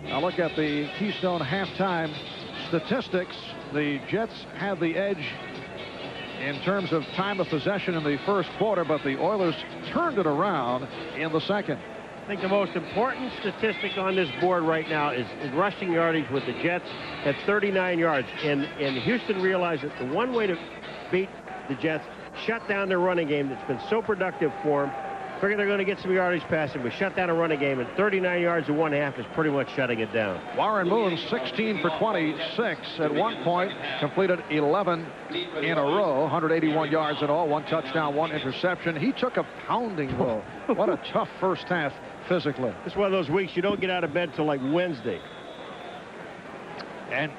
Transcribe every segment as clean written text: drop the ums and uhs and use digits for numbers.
Now look at the Keystone halftime statistics. The Jets have the edge in terms of time of possession in the first quarter, but the Oilers turned it around in the second. I think the most important statistic on this board right now is rushing yardage with the Jets at 39 yards. And Houston realized that the one way to beat the Jets, shut down their running game that's been so productive for them. Figure they're going to get some yardage passing. We shut down a running game, and 39 yards and 1/2 is pretty much shutting it down. Warren Moon, 16 for 26 at one point, completed 11 in a row, 181 yards in all, 1 touchdown, 1 interception. He took a pounding, though. What a tough first half physically. It's one of those weeks you don't get out of bed till like Wednesday. And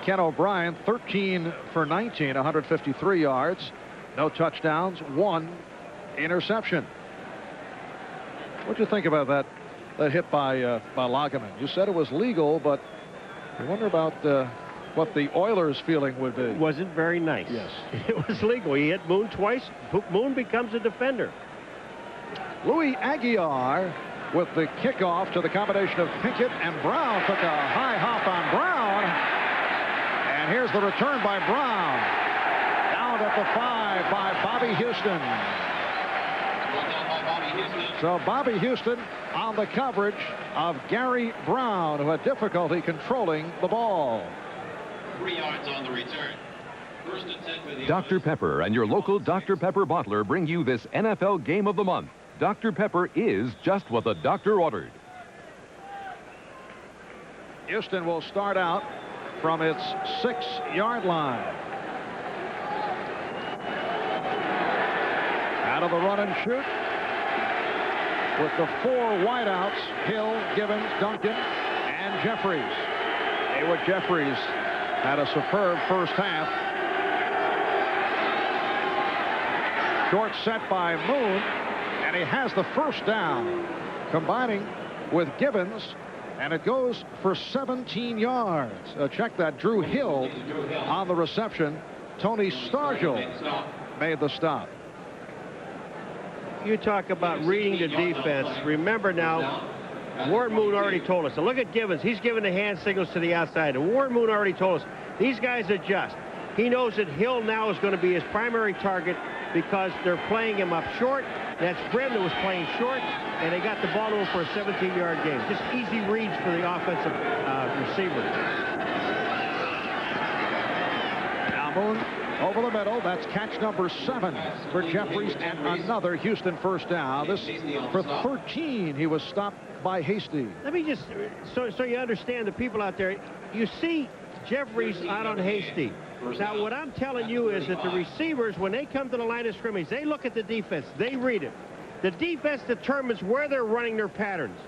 Ken O'Brien, 13 for 19, 153 yards, no touchdowns, 1 interception. What'd you think about that hit by Lageman? You said it was legal, but I wonder about what the Oilers' feeling would be. It wasn't very nice. Yes. It was legal. He hit Moon twice. Moon becomes a defender. Louis Aguiar with the kickoff to the combination of Pinkett and Brown. Took a high hop on Brown. And here's the return by Brown. Down at the 5 by Bobby Houston. So Bobby Houston on the coverage of Gary Brown, who had difficulty controlling the ball. 3 yards on the return. First and 10 for the Dr. Pepper and your local Dr. Pepper bottler bring you this NFL Game of the Month. Dr. Pepper is just what the doctor ordered. Houston will start out from its 6-yard line. Out of the run and shoot with the 4 wideouts: Hill, Gibbons, Duncan, and Jeffries. Haywood Jeffries had a superb first half. Short set by Moon, and he has the first down, combining with Gibbons, and it goes for 17 yards. Check that. Drew Hill on the reception. Tony Stargell made the stop. You talk about reading the defense. Remember now, Warren Moon already told us. So look at Gibbons. He's giving the hand signals to the outside. And Warren Moon already told us these guys adjust. He knows that Hill now is going to be his primary target because they're playing him up short. That's Brim that was playing short, and they got the ball over for a 17-yard game. Just easy reads for the offensive receiver. Now Moon over the middle. That's catch number 7 for Jeffries, and another Houston first down. This for 13. He was stopped by Hasty. Let me just, so you understand, the people out there, you see Jeffries out on Hasty. Now, what I'm telling you is that the receivers, when they come to the line of scrimmage, they look at the defense. They read it. The defense determines where they're running their patterns.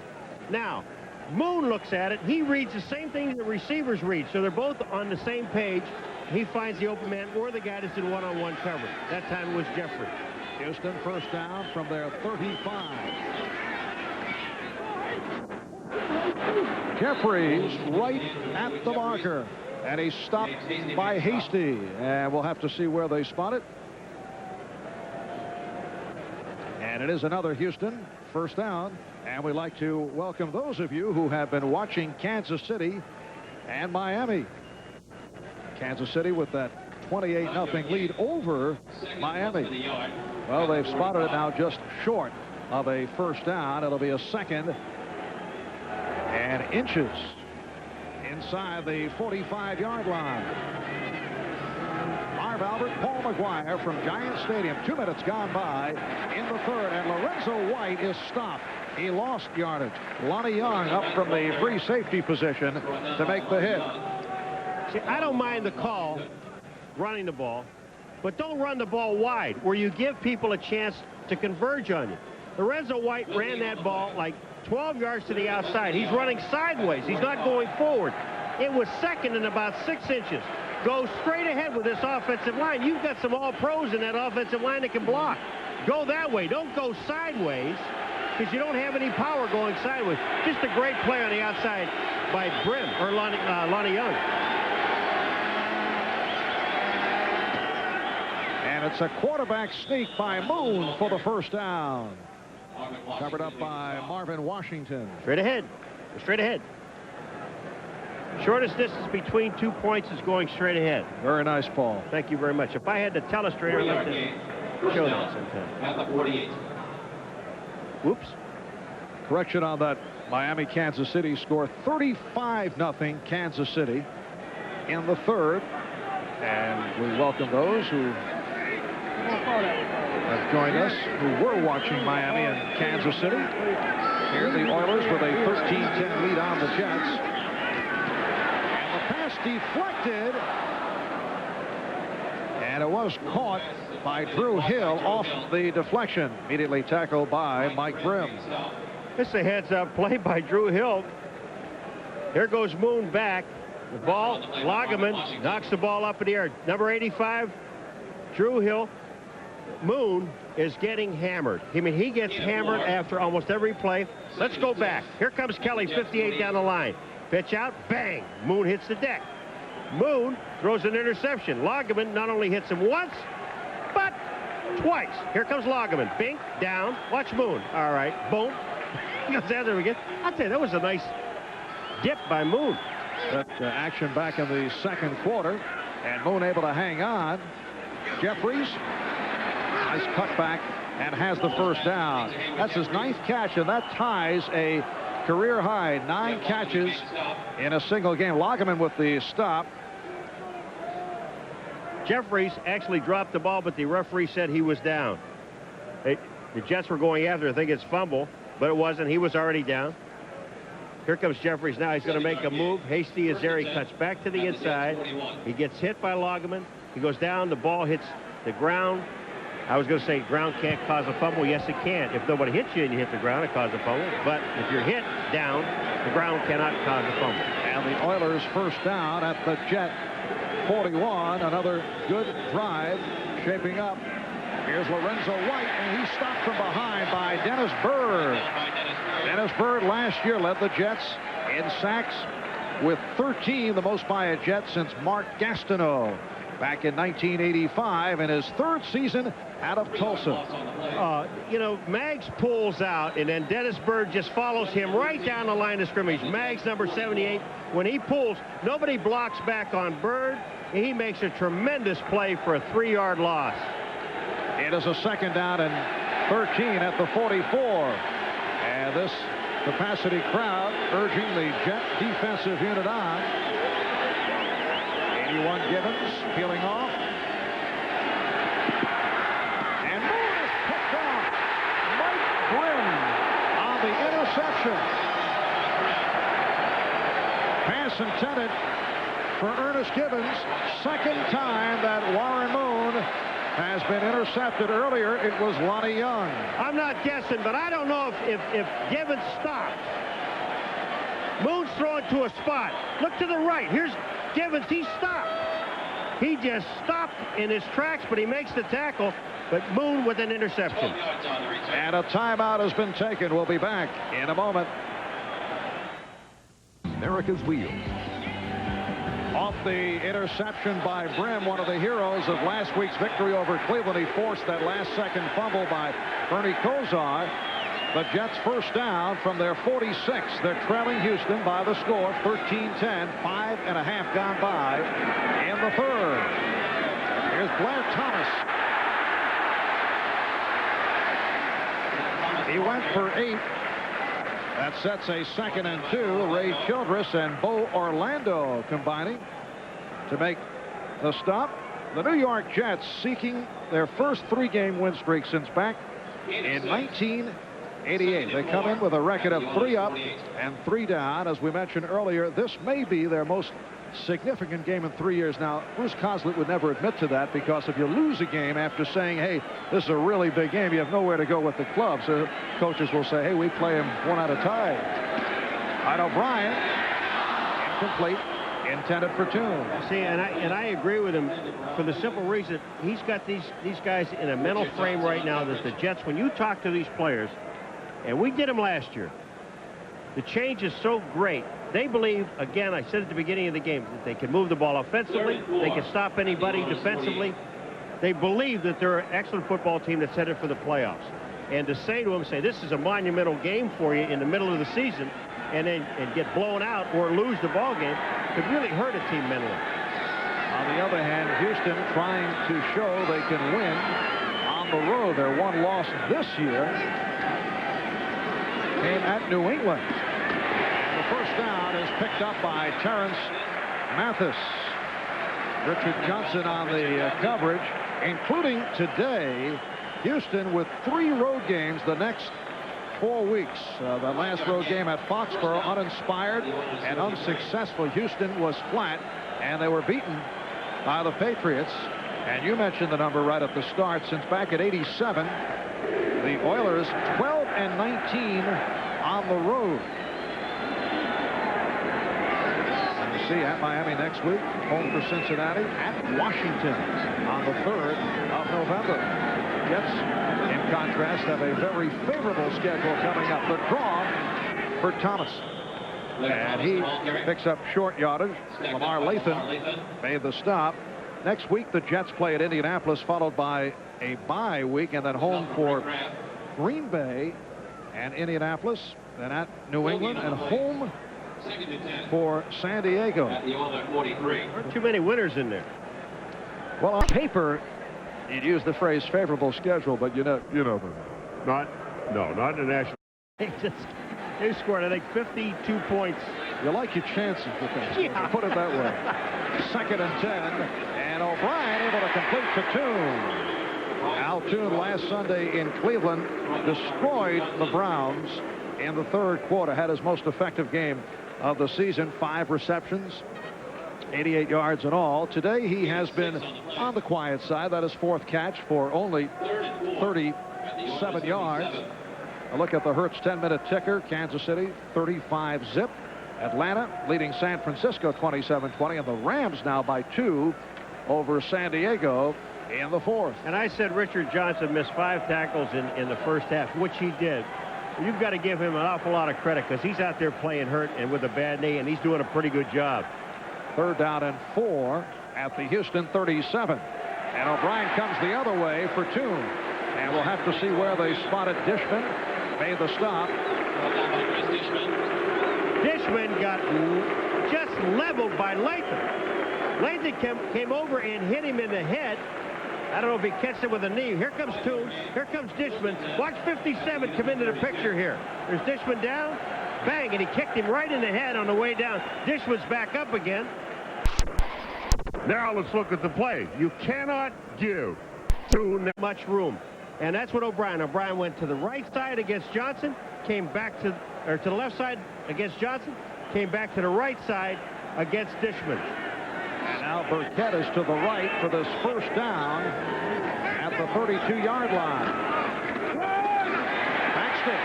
Now, Moon looks at it. He reads the same thing the receivers read. So they're both on the same page. He finds the open man or the guy that's in one-on-one coverage. That time it was Jeffries. Houston first down from their 35. Jeffries right at the marker. And he's stopped by Hasty. And we'll have to see where they spot it. And it is another Houston first down. And we'd like to welcome those of you who have been watching Kansas City and Miami. Kansas City with that 28-0 lead over Miami. Well, they've spotted it now just short of a first down. It'll be a second and inches inside the 45-yard line. Marv Albert, Paul McGuire from Giant Stadium. 2 minutes gone by in the third, and Lorenzo White is stopped. He lost yardage. Lonnie Young up from the free safety position to make the hit. See, I don't mind the call, running the ball, but don't run the ball wide where you give people a chance to converge on you. Lorenzo White ran that ball like 12 yards to the outside. He's running sideways. He's not going forward. It was second and about 6 inches. Go straight ahead with this offensive line. You've got some all-pros in that offensive line that can block. Go that way. Don't go sideways because you don't have any power going sideways. Just a great play on the outside by Brim, or Lonnie Young. And it's a quarterback sneak by Moon for the first down. Covered up by Marvin Washington. Straight ahead. Straight ahead. Shortest distance between 2 points is going straight ahead. Very nice ball. Thank you very much. If I had the telestrator, I'd like to show that sometime. At the 48. Whoops. Correction on that. Miami, Kansas City score 35-0 Kansas City in the third. And we welcome those who have joined us, who were watching Miami and Kansas City. Here the Oilers with a 13-10 lead on the Jets. And the pass deflected. And it was caught by Drew Hill off the deflection. Immediately tackled by Mike Grimm. This is a heads-up play by Drew Hill. Here goes Moon back. The ball, Lagerman knocks the ball up in the air. Number 85, Drew Hill. Moon is getting hammered. I mean, he gets hammered after almost every play. Let's go back. Here comes Kelly, 58 down the line. Pitch out, bang. Moon hits the deck. Moon throws an interception. Lagerman not only hits him once, but twice. Here comes Lagerman. Bink, down. Watch Moon. All right, boom. There we go. I'll tell you, that was a nice dip by Moon. That action back in the second quarter, and Moon able to hang on. Jeffries, nice cutback, and has the first down. That's his 9th catch, and that ties a career high 9 catches in a single game. Lagerman with the stop. Jeffries actually dropped the ball, but the referee said he was down. The Jets were going after, I think it's fumble, but it wasn't. He was already down. Here comes Jeffries now. He's going to make a move. Hasty is there. He cuts back to the inside. He gets hit by Lagerman. He goes down. The ball hits the ground. I was going to say ground can't cause a fumble. Yes, it can. If nobody hits you and you hit the ground, it causes a fumble. But if you're hit down, the ground cannot cause a fumble. And the Oilers first down at the Jet 41. Another good drive shaping up. Here's Lorenzo White, and he's stopped from behind by Dennis Byrd. Dennis Byrd last year led the Jets in sacks with 13, the most by a Jet since Mark Gastineau back in 1985 in his 3rd season out of Tulsa. You know, Maggs pulls out, and then Dennis Byrd just follows him right down the line of scrimmage. Maggs, number 78, when he pulls, nobody blocks back on Byrd, and he makes a tremendous play for a 3-yard loss. It is a second down and 13 at the 44. And this capacity crowd urging the Jet defensive unit on. 81 Gibbons peeling off. And Moon is picked off. Mike Grimm on the interception. Pass intended for Ernest Gibbons. Second time that Warren Moon has been intercepted. Earlier it was Lonnie Young. I'm not guessing, but I don't know if Gibbons stopped. Moon's throwing to a spot. Look to the right. Here's Gibbons. He stopped. He just stopped in his tracks, but he makes the tackle. But Moon with an interception. And a timeout has been taken. We'll be back in a moment. America's Wheels. Off the interception by Brim, one of the heroes of last week's victory over Cleveland. He forced that last-second fumble by Bernie Kosar. The Jets first down from their 46. They're trailing Houston by the score, 13-10. 5.5 gone by in the third. Here's Blair Thomas. He went for 8. That sets a 2nd and 2. Ray Childress and Bo Orlando combining to make the stop. The New York Jets seeking their first 3-game win streak since back in 1988. They come in with a record of 3 up and 3 down. As we mentioned earlier, this may be their most significant game in 3 years. Now, Bruce Coslett would never admit to that, because if you lose a game after saying, hey, this is a really big game, you have nowhere to go with the club. So coaches will say, hey, we play them one at a time. Art O'Brien, incomplete, intended for Toon. See, and I agree with him for the simple reason he's got these guys in a mental frame right now that the Jets, when you talk to these players, and we did them last year, the change is so great. They believe, again, I said at the beginning of the game, that they can move the ball offensively, they can stop anybody defensively. They believe that they're an excellent football team that's headed for the playoffs. And to say to them, say, this is a monumental game for you in the middle of the season, and get blown out or lose the ball game could really hurt a team mentally. On the other hand, Houston trying to show they can win on the road. Their one loss this year came at New England. And the first down is picked up by Terrence Mathis. Richard Johnson on the coverage, including today. Houston with 3 road games the next 4 weeks. The last road game at Foxborough, uninspired and unsuccessful. Houston was flat, and they were beaten by the Patriots. And you mentioned the number right at the start. Since back at '87, the Oilers 12-19 on the road. And you see at Miami next week, home for Cincinnati, at Washington on the 3rd of November. Jets, in contrast, have a very favorable schedule coming up. The draw for Thomas. And he picks up short yardage. Lamar Lathan made the stop. Next week, the Jets play at Indianapolis, followed by a bye week, and then home for Green Bay and Indianapolis, then at New England, and home for San Diego. There aren't too many winners in there. Well, on paper, you'd use the phrase favorable schedule, but you know Not in the national. They scored, I think, 52 points. you like your chances with things. Yeah. Put it that way. 2nd and 10, and O'Brien able to complete to Toon. Al Toon last Sunday in Cleveland destroyed the Browns in the 3rd quarter. Had his most effective game of the season. 5 receptions, 88 yards in all. Today he has been on the quiet side. That is 4th catch for only 37 yards. A look at the Hertz 10-minute ticker. Kansas City 35-zip. Atlanta leading San Francisco 27-20, and the Rams now by 2 over San Diego in the 4th. And I said Richard Johnson missed 5 tackles in the first half, which he did. You've got to give him an awful lot of credit because he's out there playing hurt and with a bad knee, and he's doing a pretty good job. 3rd down and 4 at the Houston 37. And O'Brien comes the other way for Toon. And we'll have to see where they spotted Dishman. Made the stop. Dishman got just leveled by Lathan. Lathan came over and hit him in the head. I don't know if he catches it with a knee. Here comes Toon. Here comes Dishman. Watch 57 come into the picture here. There's Dishman down. Bang, and he kicked him right in the head on the way down. Dishman's back up again. Now let's look at the play. You cannot give Toon that much room. And that's what O'Brien went to the right side against Johnson, came back to the left side against Johnson, came back to the right side against Dishman. And now Burkett is to the right for this first down at the 32-yard line. Baxter.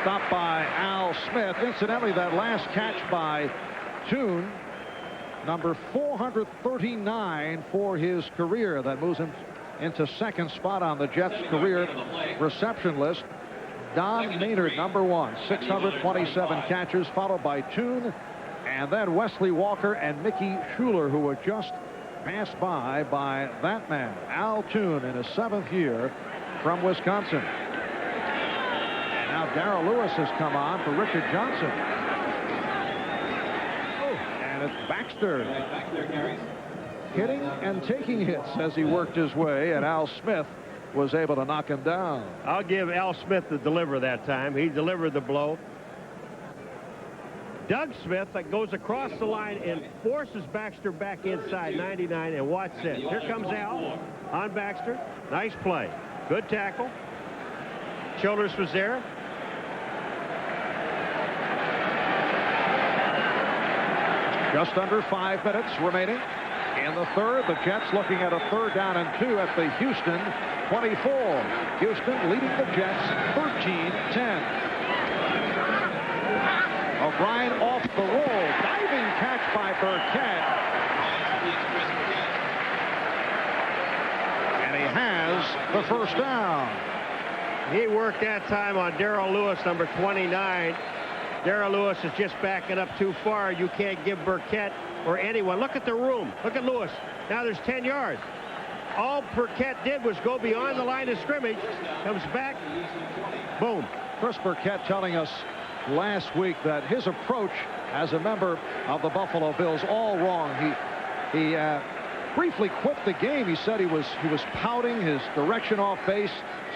Stopped by Al Smith. Incidentally, that last catch by Toon, number 439 for his career. That moves him into 2nd spot on the Jets' career reception list. Don Maynard, number 1, 627 catches, followed by Toon, and then Wesley Walker and Mickey Schuler, who were just passed by that man, Al Toon, in his 7th year from Wisconsin. And now Darrell Lewis has come on for Richard Johnson. And it's Baxter hitting and taking hits as he worked his way, and Al Smith was able to knock him down. I'll give Al Smith the deliver that time. He delivered the blow. Doug Smith goes across the line and forces Baxter back inside 99, and watch this. Here comes Al on Baxter. Nice play. Good tackle. Childress was there. Just under 5 minutes remaining in the 3rd. The Jets looking at a 3rd down and 2 at the Houston 24. Houston leading the Jets 13-10. O'Brien off the roll. Diving catch by Burkett. And he has the first down. He worked that time on Darrell Lewis, number 29. Darrell Lewis is just backing up too far. You can't give Burkett or anyone. Look at the room. Look at Lewis. Now there's 10 yards. All Burkett did was go beyond the line of scrimmage. Comes back. Boom. Chris Burkett telling us last week that his approach as a member of the Buffalo Bills all wrong. He briefly quit the game. He said he was pouting, his direction off base.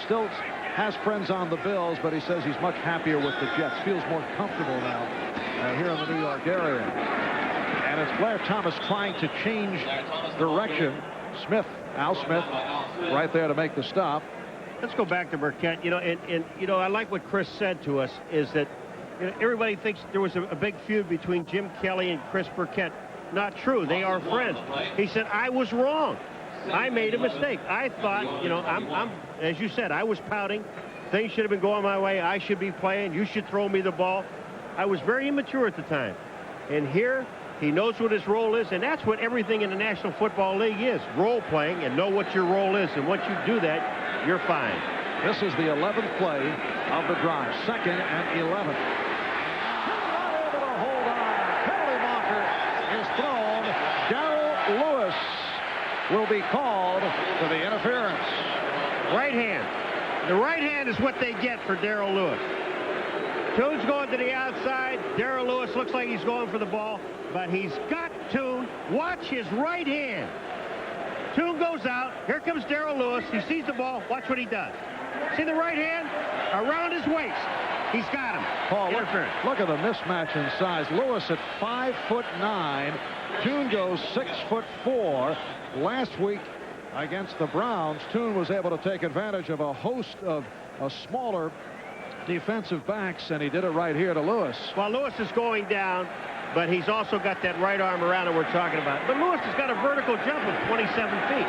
Still has friends on the Bills, but he says he's much happier with the Jets. Feels more comfortable now here in the New York area. And it's Blair Thomas trying to change direction. Al Smith, right there to make the stop. Let's go back to Burkett. I like what Chris said to us is that everybody thinks there was a big feud between Jim Kelly and Chris Burkett. Not true. They are friends. He said, I was wrong. I made a mistake. I thought, I'm as you said, I was pouting. Things should have been going my way. I should be playing. You should throw me the ball. I was very immature at the time. And here, he knows what his role is, and that's what everything in the National Football League is, role playing, and know what your role is. And once you do that, you're fine. This is the 11th play of the drive. 2nd and 11. Not able to hold on. Penalty marker is thrown. Darrell Lewis will be called for the interference. Right hand. The right hand is what they get for Darrell Lewis. Toone's going to the outside. Darrell Lewis looks like he's going for the ball, but he's got Toone. Watch his right hand. Toone goes out. Here comes Darrell Lewis. He sees the ball. Watch what he does. See the right hand? Around his waist. He's got him. Paul, look at the mismatch in size. Lewis at 5'9". Toone goes 6'4". Last week against the Browns, Toone was able to take advantage of a host of smaller defensive backs, and he did it right here to Lewis. Well, Lewis is going down, but he's also got that right arm around him we're talking about. But Lewis has got a vertical jump of 27 feet.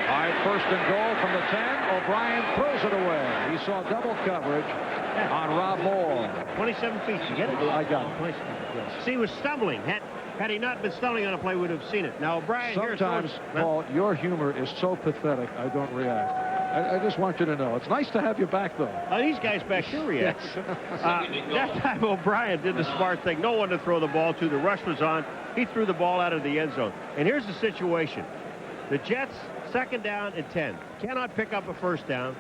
All right, 1st and goal from the 10. O'Brien throws it away. He saw double coverage on Rob Moore. 27 feet. You get it? I got it. 27 feet. Yes. See, he was stumbling. Had he not been stumbling on a play, we'd have seen it. Now, O'Brien. Sometimes, Paul, your humor is so pathetic, I don't react. I just want you to know. It's nice to have you back, though. These guys back here react. That time, O'Brien did the smart thing. No one to throw the ball to. The rush was on. He threw the ball out of the end zone. And here's the situation. The Jets, 2nd down and 10. Cannot pick up a 1st down.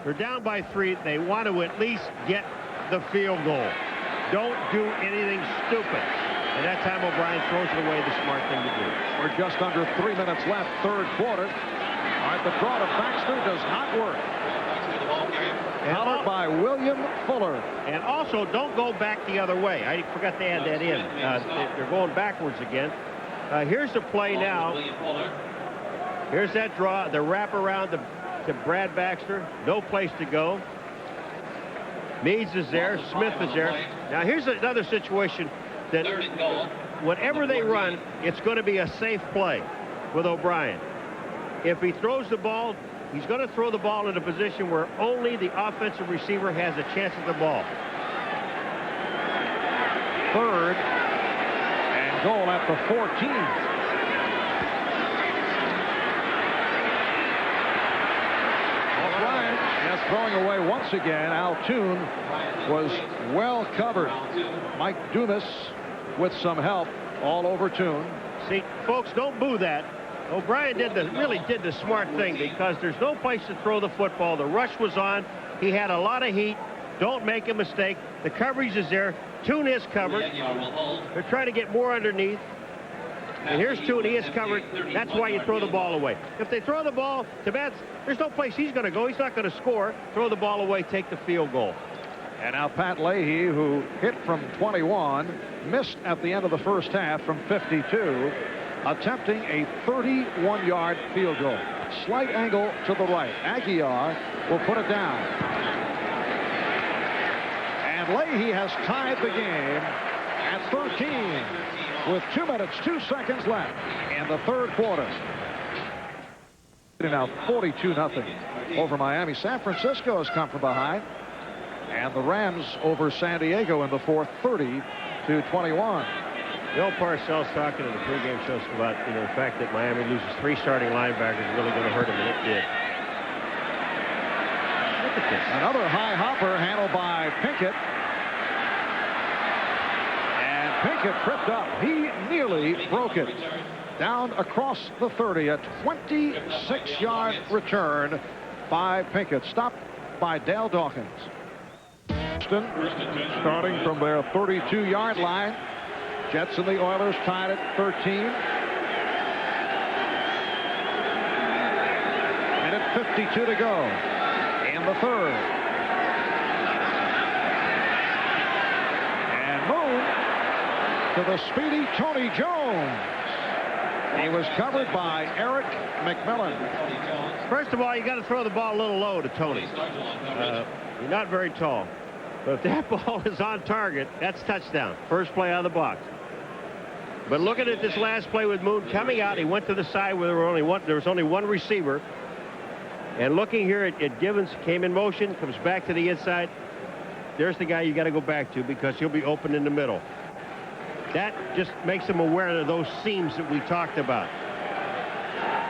They're down by 3. They want to at least get the field goal. Don't do anything stupid. And that time, O'Brien throws it away, the smart thing to do. We're just under 3 minutes left, 3rd quarter. All right, the draw to Baxter does not work. Followed by William Fuller. And also, don't go back the other way. I forgot to add that in. They're going backwards again. Here's the play now. Here's that draw, the wrap around to Brad Baxter. No place to go. Meads is there. Smith is there. Now, here's another situation that whatever they run, it's going to be a safe play with O'Brien. If he throws the ball, he's going to throw the ball in a position where only the offensive receiver has a chance at the ball. 3rd and goal at the 14. O'Brien, yes, throwing away once again. Al Toone was well covered. Mike Dumas with some help all over Toone. See, folks, don't boo that. O'Brien really did the smart thing because there's no place to throw the football. The rush was on. He had a lot of heat. Don't make a mistake. The coverage is there. Toone is covered. They're trying to get more underneath. And here's Toone. He is covered. That's why you throw the ball away. If they throw the ball to Betts, there's no place he's going to go. He's not going to score. Throw the ball away. Take the field goal. And now Pat Leahy, who hit from 21, missed at the end of the 1st half from 52, attempting a 31-yard field goal. Slight angle to the right. Aguiar will put it down. And Leahy has tied the game at 13 with 2 minutes, 2 seconds left in the 3rd quarter. Now 42-0 over Miami. San Francisco has come from behind. And the Rams over San Diego in the 4th, 30-21. Bill Parcells talking in the pregame shows about the fact that Miami loses 3 starting linebackers is really going to hurt him, and it did. Look at this. Another high hopper handled by Pinkett. And Pinkett tripped up. He nearly broke it. Down across the 30, a 26-yard return by Pinkett. Stopped by Dale Dawkins. Houston, starting from their 32-yard line. Jets and the Oilers tied at 13. Minute 52 to go in the third. And Moon to the speedy Tony Jones. He was covered by Eric McMillan. First of all, you got to throw the ball a little low to Tony. He's not very tall. But if that ball is on target, that's touchdown. First play out of the box. But looking at this last play with Moon coming out, he went to the side where there was only one receiver. And looking here at Givens, came in motion, comes back to the inside. There's the guy you got to go back to because he'll be open in the middle. That just makes him aware of those seams that we talked about.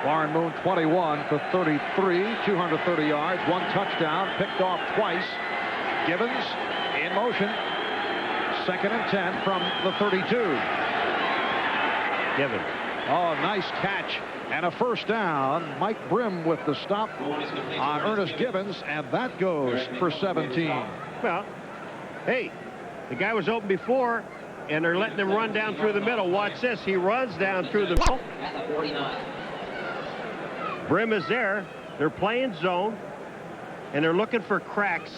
Warren Moon, 21 for 33, 230 yards, 1 touchdown, picked off twice. Givens in motion, 2nd and 10 from the 32. Givens. Oh, nice catch and a first down. Mike Brim with the stop on Ernest Givens, and that goes for 17. Well, hey, the guy was open before, and they're letting him run down through the middle. Watch this. He runs down through the middle. Brim is there. They're playing zone, and they're looking for cracks.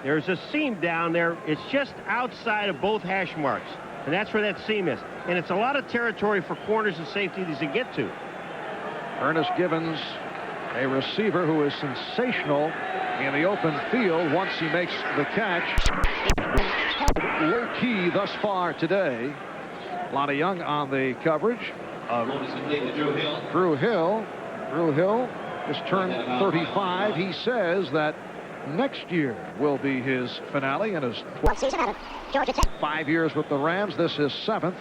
There's a seam down there. It's just outside of both hash marks, and that's where that seam is. And it's a lot of territory for corners and safeties to get to. Ernest Givens, a receiver who is sensational in the open field once he makes the catch. Low key thus far today. Lonnie Young on the coverage of Drew Hill. Drew Hill just turned 35. He says that next year will be his finale in his 5 years with the Rams. This is 7th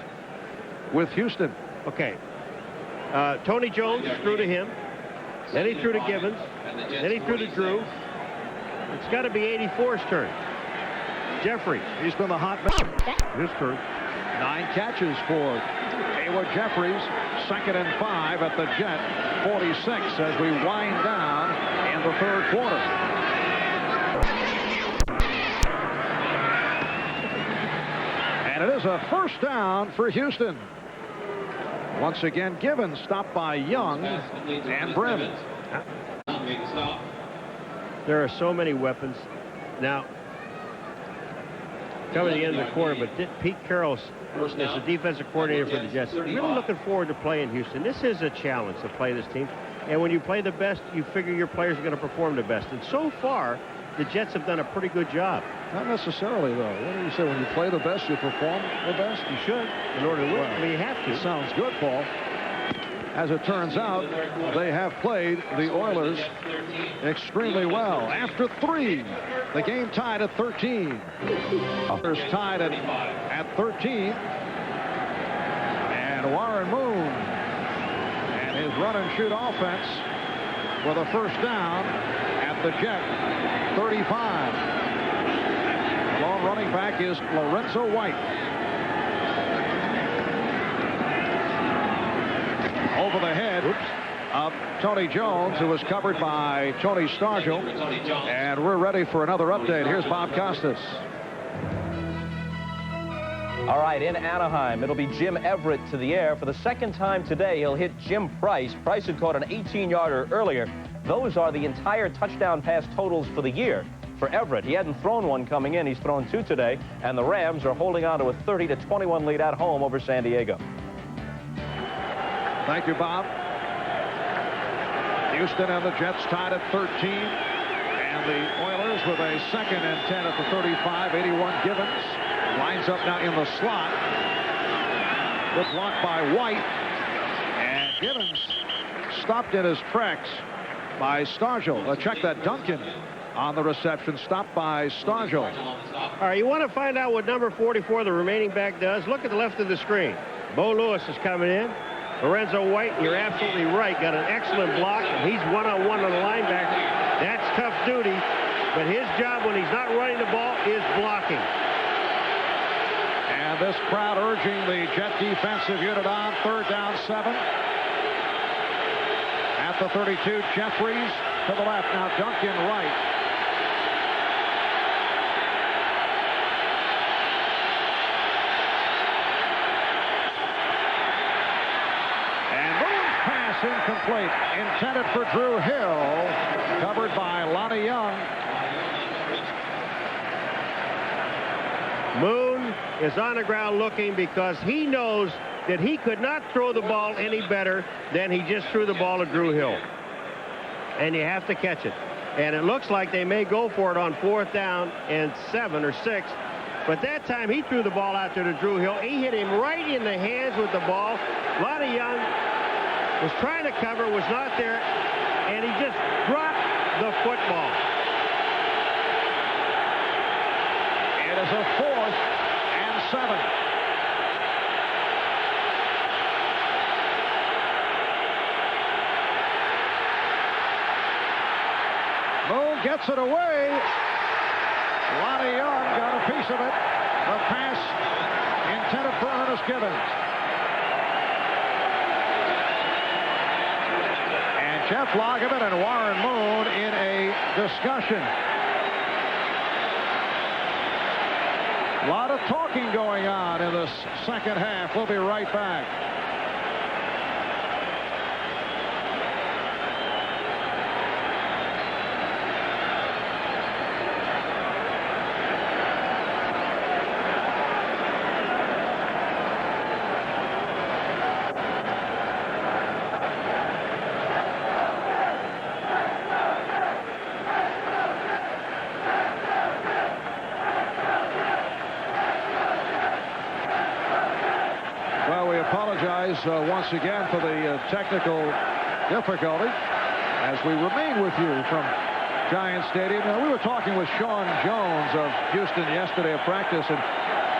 with Houston. Okay. Tony Jones threw to him. Then he threw to Givens. Then he threw to Drew. It's got to be 84's turn. Jeffries. He's been the hot man. His turn. 9 catches for Haywood Jeffries. 2nd and 5 at the Jet. 46 as we wind down in the third quarter. And it is a first down for Houston. Once again, Givens stopped by Young and Brim. There are so many weapons. Now, coming to the end of the quarter, but Pete Carroll is the defensive coordinator for the Jets. Really looking forward to playing Houston. This is a challenge to play this team. And when you play the best, you figure your players are going to perform the best. And so far, the Jets have done a pretty good job. Not necessarily, though. What do you say? When you play the best, you perform the best? You should, in order to win. I mean, you have to. Sounds good, Paul. As it turns out, they have played the Oilers extremely well. After 3, the game tied at 13. Oilers tied at 13. And Warren Moon and his run-and-shoot offense with a first down at the Jet, 35. The lone running back is Lorenzo White. Over the head of Tony Jones, who was covered by Tony Stargell. And we're ready for another update. Here's Bob Costas. All right, in Anaheim, it'll be Jim Everett to the air. For the second time today, he'll hit Jim Price. Price had caught an 18-yarder earlier. Those are the entire touchdown pass totals for the year. For Everett, he hadn't thrown one coming in. He's thrown 2 today. And the Rams are holding on to a 30-21 lead at home over San Diego. Thank you, Bob. Houston and the Jets tied at 13. And the Oilers with a 2nd and 10 at the 35. 81 Givens lines up now in the slot. Good block by White. And Givens stopped in his tracks by Stargell. Check that. Duncan on the reception, stopped by Stargell. All right, you want to find out what number 44, the remaining back, does? Look at the left of the screen. Bo Lewis is coming in. Lorenzo White, you're absolutely right, got an excellent block, and he's one-on-one on the linebacker. That's tough duty, but his job when he's not running the ball is blocking. And this crowd urging the Jet defensive unit on. 3rd down, 7. At the 32, Jeffries to the left. Now Duncan right. incomplete. Intended for Drew Hill. Covered by Lonnie Young. Moon is on the ground looking because he knows that he could not throw the ball any better than he just threw the ball to Drew Hill. And you have to catch it. And it looks like they may go for it on 4th down and 7 or 6. But that time he threw the ball out there to Drew Hill. He hit him right in the hands with the ball. Lonnie Young was trying to cover, was not there, and he just dropped the football. It is a 4th and 7. Moon gets it away. Lonnie Young got a piece of it. The pass intended for Ernest Gibbons. And Jeff Lageman and Warren Moon in a discussion. A lot of talking going on in this second half. We'll be right back. Once again for the technical difficulty as we remain with you from Giant Stadium. Now, we were talking with Sean Jones of Houston yesterday at practice, and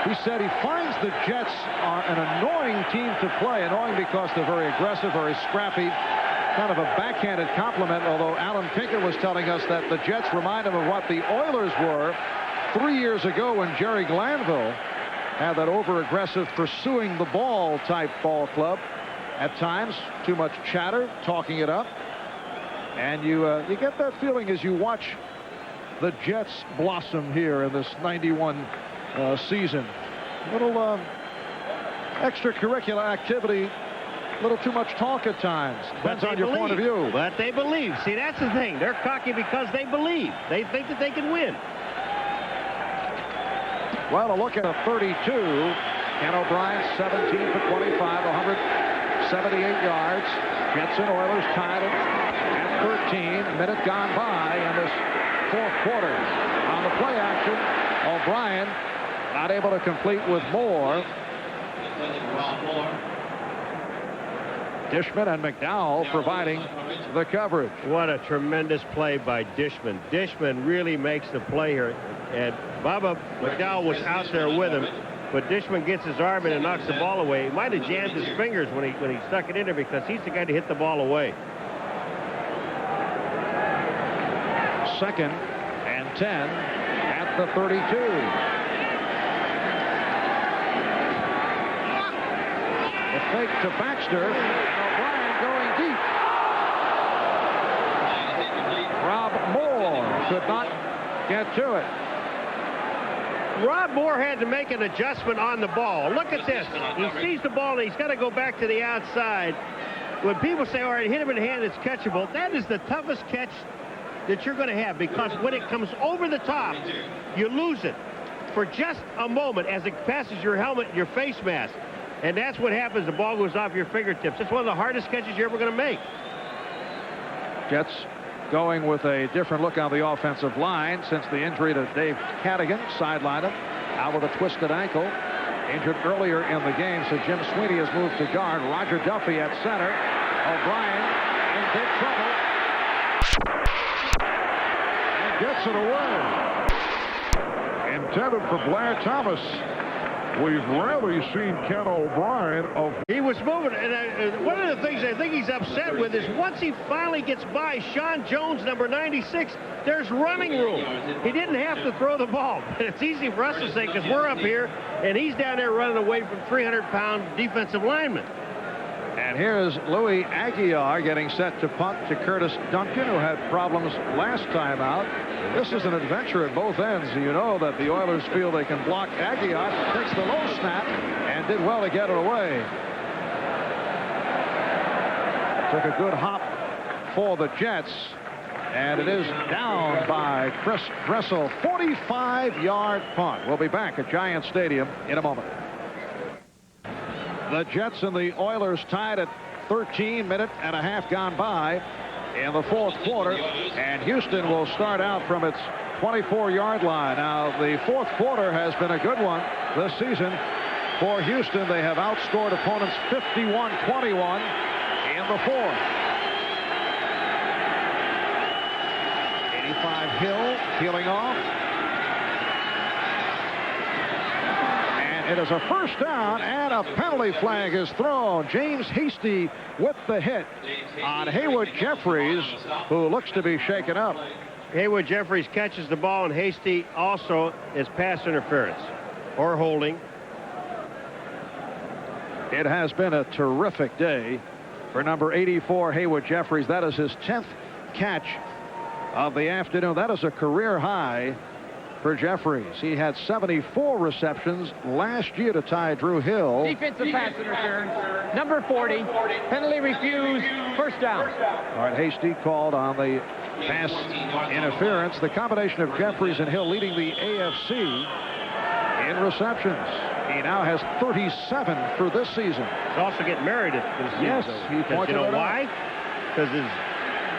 he said he finds the Jets are an annoying team to play. Annoying because they're very aggressive, very scrappy, kind of a backhanded compliment, although Alan Pinkett was telling us that the Jets remind him of what the Oilers were 3 years ago when Jerry Glanville had that over-aggressive, pursuing the ball type ball club. At times, too much chatter, talking it up. And you get that feeling as you watch the Jets blossom here in this 91 season. A little extracurricular activity, a little too much talk at times. Depends on your point of view. But they believe. See, that's the thing. They're cocky because they believe. They think that they can win. Well, a look at a 32. Ken O'Brien, 17 for 25, 178 yards. Jets and Oilers tied it at 13. Minute gone by in this 4th quarter. On the play action, O'Brien not able to complete with Moore. Dishman and McDowell providing the coverage. What a tremendous play by Dishman. Dishman really makes the play here. And Bubba McDowell was out there with him, but Dishman gets his arm in and knocks the ball away. He might have jammed his fingers when he stuck it in there because he's the guy to hit the ball away. 2nd and 10 at the 32. The fake to Baxter. O'Brien going deep. Rob Moore could not get to it. Rob Moore had to make an adjustment on the ball. Look at this. He sees the ball and he's got to go back to the outside. When people say, all right, hit him in the hand, it's catchable, that is the toughest catch that you're going to have, because when it comes over the top, you lose it for just a moment as it passes your helmet, your face mask. And that's what happens. The ball goes off your fingertips. It's one of the hardest catches you're ever going to make. Jets going with a different look on the offensive line since the injury to Dave Cadigan. Sidelined him out with a twisted ankle. Injured earlier in the game, so Jim Sweeney has moved to guard. Roger Duffy at center. O'Brien in big trouble. And gets it away. Intended for Blair Thomas. We've rarely seen Ken O'Brien of... He was moving, and one of the things I think he's upset with is once he finally gets by Sean Jones, number 96, there's running room. He didn't have to throw the ball. But it's easy for us to say because we're up here, and he's down there running away from 300-pound defensive linemen. And here's Louis Aguiar getting set to punt to Curtis Duncan, who had problems last time out. This is an adventure at both ends. You know that the Oilers feel they can block Aguiar. Takes the low snap and did well to get it away. Took a good hop for the Jets. And it is down by Chris Dressel. 45-yard punt. We'll be back at Giant Stadium in a moment. The Jets and the Oilers tied at 13 minutes and a half gone by in the fourth quarter. And Houston will start out from its 24-yard line. Now, the fourth quarter has been a good one this season for Houston. They have outscored opponents 51-21 in the fourth. 85 Hill peeling off. And it is a first down, and a penalty flag is thrown. James Hasty with the hit on Haywood Jeffries, who looks to be shaken up. Haywood Jeffries catches the ball, and Hasty also is pass interference or holding. It has been a terrific day for number 84, Haywood Jeffries. That is his 10th catch of the afternoon. That is a career high for Jeffries. He had 74 receptions last year to tie Drew Hill. Defensive pass interference. Number 40. Penalty refused. First down. All right, Hasty called on the pass interference. The combination of Jeffries and Hill leading the AFC in receptions. He now has 37 for this season. He's also getting married this season. Yes, he pointed you know it out. why? Because his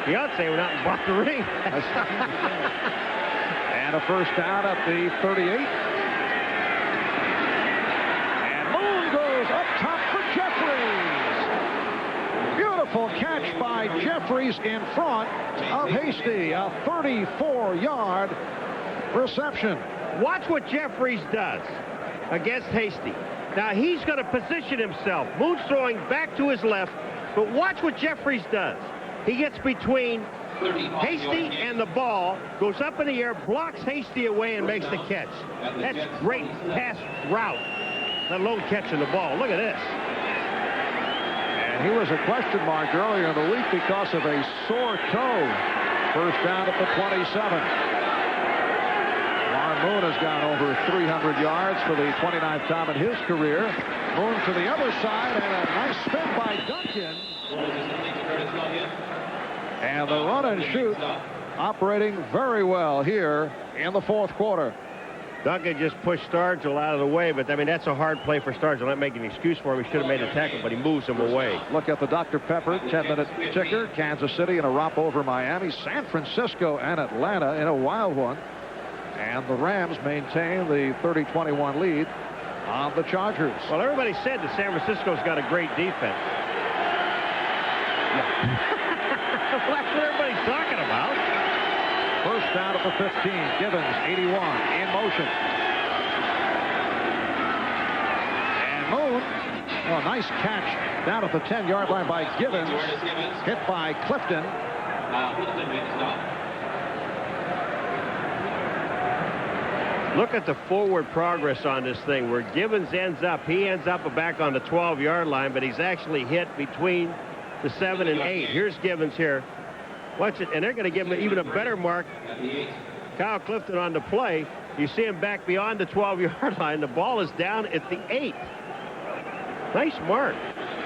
fiance went out and bought the ring. And a first down at the 38. And Moon goes up top for Jeffries. Beautiful catch by Jeffries in front of Hasty. A 34-yard reception. Watch what Jeffries does against Hasty. Now, he's going to position himself. Moon's throwing back to his left, but watch what Jeffries does. He gets between Hasty and the ball, goes up in the air, blocks Hasty away, and makes the catch. That's great pass route, let alone catching the ball. Look at this. And he was a question mark earlier in the week because of a sore toe. First down at the 27. Warren Moon has gone over 300 yards for the 29th time in his career. Moon to the other side, and a nice spin by Duncan. And the run and shoot operating very well here in the fourth quarter. Duncan just pushed Stargell out of the way, but I mean, that's a hard play for Stargell. Not making an excuse for him. He should have made a tackle, but he moves him away. Look at the Dr. Pepper 10-minute ticker. Kansas City in a romp over Miami. San Francisco and Atlanta in a wild one. And the Rams maintain the 30-21 lead on the Chargers. Well, everybody said that San Francisco's got a great defense. That's what everybody's talking about. First down at the 15. Gibbons, 81, in motion. And Moon, oh, nice catch down at the 10-yard line by Gibbons. Hit by Clifton. Look at the forward progress on this thing where Gibbons ends up. He ends up back on the 12-yard line, but he's actually hit between the 7 and 8. Here's Gibbons here. Watch it, and they're going to give him even a better mark. Kyle Clifton on the play. You see him back beyond the 12-yard line. The ball is down at the 8. Nice mark.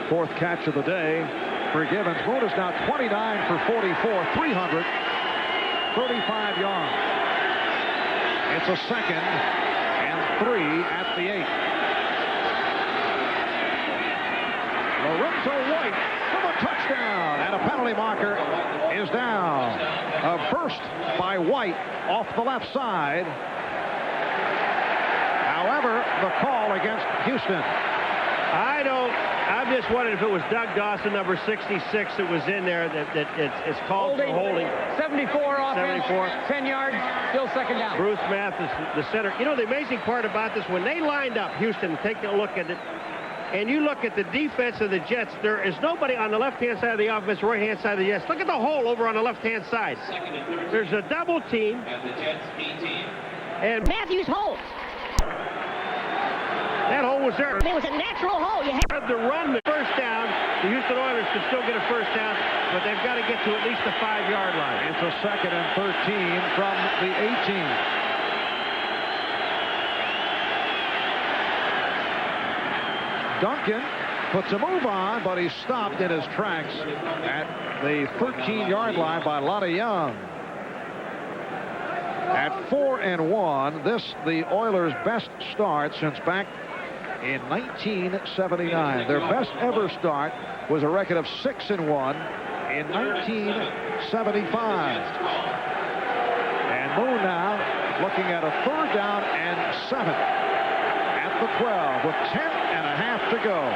Fourth catch of the day for Gibbons. Moon is now 29 for 44, 335 yards. It's a second and 3 at the 8. Lorenzo White for the touchdown, and a penalty marker is down. A burst by White off the left side. However, the call against Houston. I'm just wondering if it was Doug Dawson, number 66, that was in there that it's called for holding. 74 offense. 74. 10 yards. Still second down. Bruce Mathis, the center. You know, the amazing part about this, when they lined up Houston, take a look at it, and you look at the defense of the Jets, there is nobody on the left-hand side of the offense, right-hand side of the Jets. Look at the hole over on the left-hand side. There's a double team. And Matthews holds. that hole was there. It was a natural hole. You Had to run the first down. The Houston Oilers could still get a first down, but they've got to get to at least the 5-yard line. It's a second and 13 from the 18. Duncan puts a move on, but he's stopped in his tracks at the 13-yard line by Lonnie Young. At 4-1, this the Oilers' best start since back in 1979. Their best ever start was a record of 6-1 in 1975. And Moon now looking at a 3rd down and 7 at the 12 with 10.5 to go